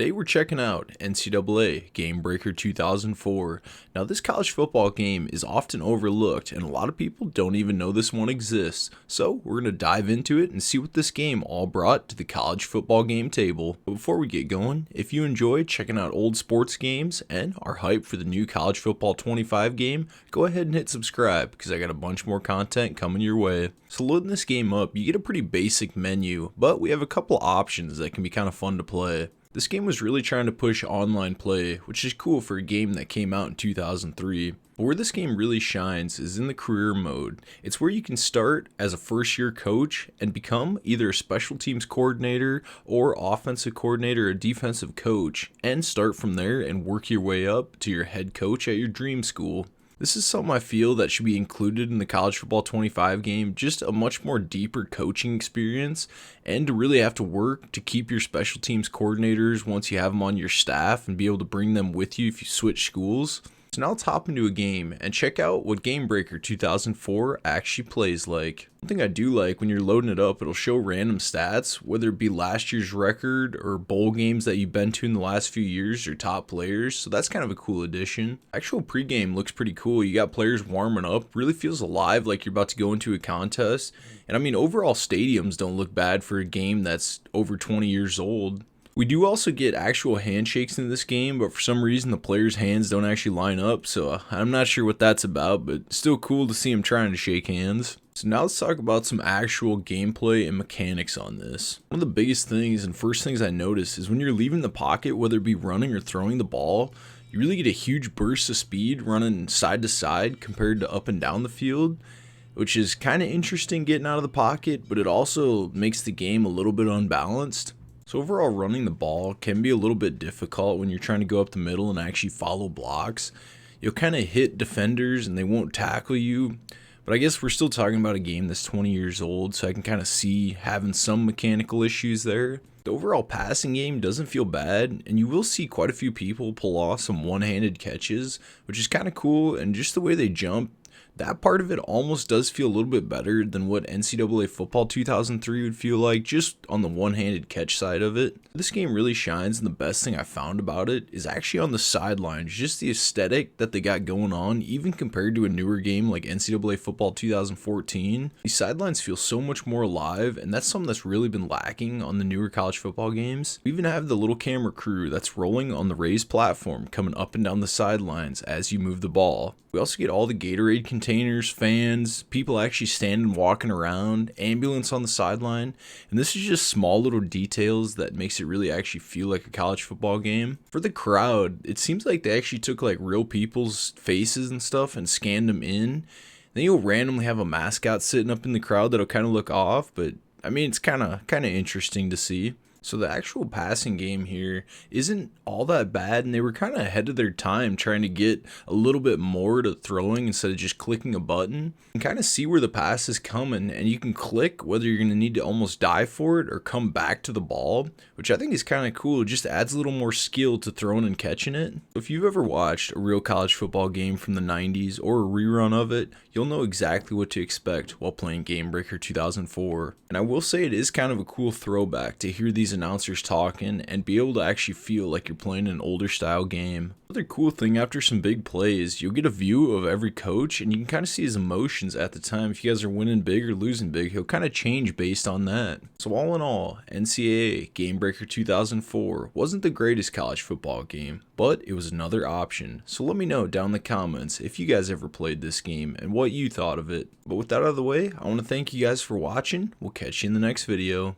Today we're checking out NCAA Gamebreaker 2004. Now this college football game is often overlooked and a lot of people don't even know this one exists. So we're going to dive into it and see what this game all brought to the college football game table. But before we get going, if you enjoy checking out old sports games and are hyped for the new college football 25 game, go ahead and hit subscribe because I got a bunch more content coming your way. So loading this game up, you get a pretty basic menu, but we have a couple options that can be kind of fun to play. This game was really trying to push online play, which is cool for a game that came out in 2003. But where this game really shines is in the career mode. It's where you can start as a first-year coach and become either a special teams coordinator or offensive coordinator or defensive coach, and start from there and work your way up to your head coach at your dream school. This is something I feel that should be included in the college football 25 game, just a much more deeper coaching experience, and to really have to work to keep your special teams coordinators once you have them on your staff and be able to bring them with you if you switch schools. So now let's hop into a game and check out what Gamebreaker 2004 actually plays like. One thing I do like, when you're loading it up, it'll show random stats, whether it be last year's record or bowl games that you've been to in the last few years, your top players, so that's kind of a cool addition. Actual pregame looks pretty cool. You got players warming up, really feels alive like you're about to go into a contest. And I mean, overall stadiums don't look bad for a game that's over 20 years old. We do also get actual handshakes in this game, but for some reason the players' hands don't actually line up, so I'm not sure what that's about, but still cool to see them trying to shake hands. So now let's talk about some actual gameplay and mechanics on this. One of the biggest things and first things I noticed is when you're leaving the pocket, whether it be running or throwing the ball, you really get a huge burst of speed running side to side compared to up and down the field, which is kind of interesting getting out of the pocket, but it also makes the game a little bit unbalanced. So overall, running the ball can be a little bit difficult when you're trying to go up the middle and actually follow blocks. You'll kind of hit defenders and they won't tackle you. But I guess we're still talking about a game that's 20 years old, so I can kind of see having some mechanical issues there. The overall passing game doesn't feel bad, and you will see quite a few people pull off some one-handed catches, which is kind of cool, and just the way they jump, that part of it almost does feel a little bit better than what NCAA Football 2003 would feel like, just on the one-handed catch side of it. This game really shines, and the best thing I found about it is actually on the sidelines, just the aesthetic that they got going on, even compared to a newer game like NCAA Football 2014. These sidelines feel so much more alive, and that's something that's really been lacking on the newer college football games. We even have the little camera crew that's rolling on the raised platform coming up and down the sidelines as you move the ball. We also get all the Gatorade containers, fans, people actually standing walking around, ambulance on the sideline, and this is just small little details that makes it really actually feel like a college football game. For the crowd, it seems like they actually took like real people's faces and stuff and scanned them in. Then you'll randomly have a mascot sitting up in the crowd that'll kind of look off, but I mean, it's kind of interesting to see. So the actual passing game here isn't all that bad, and they were kind of ahead of their time trying to get a little bit more to throwing instead of just clicking a button. You can kind of see where the pass is coming, and you can click whether you're going to need to almost dive for it or come back to the ball, which I think is kind of cool. It just adds a little more skill to throwing and catching it. If you've ever watched a real college football game from the 90s or a rerun of it, you'll know exactly what to expect while playing Gamebreaker 2004. And I will say it is kind of a cool throwback to hear these announcers talking and be able to actually feel like you're playing an older style game. Another cool thing, after some big plays, you'll get a view of every coach and you can kind of see his emotions at the time. If you guys are winning big or losing big, he'll kind of change based on that. So all in all, NCAA Gamebreaker 2004 wasn't the greatest college football game, but it was another option. So let me know down in the comments if you guys ever played this game and what you thought of it. But with that out of the way, I want to thank you guys for watching. We'll catch you in the next video.